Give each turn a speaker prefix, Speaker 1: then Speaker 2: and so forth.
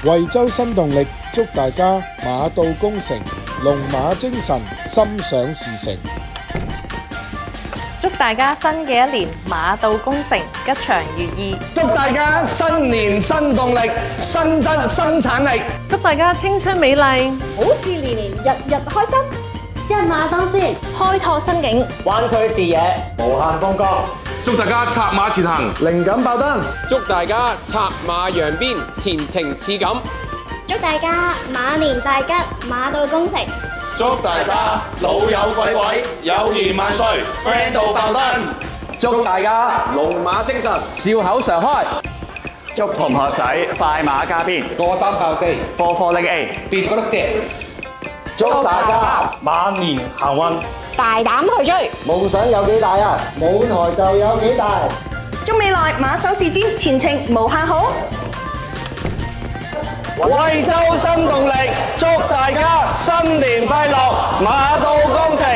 Speaker 1: 惠州新動力祝大家馬到功成，龍馬精神，心想事成。
Speaker 2: 祝大家新嘅一年馬到功成，吉祥如意。
Speaker 3: 祝大家新年新動力，新增生產力。
Speaker 2: 祝大家青春美麗，
Speaker 4: 好事連連，日日開心，一馬當先，開拓新境，
Speaker 3: 灣區視野，無限風光。
Speaker 5: 祝大家策馬前行，
Speaker 1: 靈感爆燈。
Speaker 6: 祝大家策馬揚鞭，前程似錦。
Speaker 4: 祝大家馬年大吉，馬到功成。
Speaker 5: 祝大家老友鬼鬼，友誼萬歲 ，friend 到爆燈。
Speaker 3: 祝大家
Speaker 6: 龍馬精神，
Speaker 3: 笑口常開。祝同學仔快馬加鞭，
Speaker 6: 過三爆四，
Speaker 3: 科科拎 A，
Speaker 6: 變嗰粒隻。
Speaker 3: 祝大家馬年行運，
Speaker 4: 大膽去追，
Speaker 1: 夢想有幾大啊？舞台就有幾大。
Speaker 2: 祝未來馬首是瞻，前程無限好。
Speaker 3: 惠州新動力，祝大家新年快樂，馬到功成。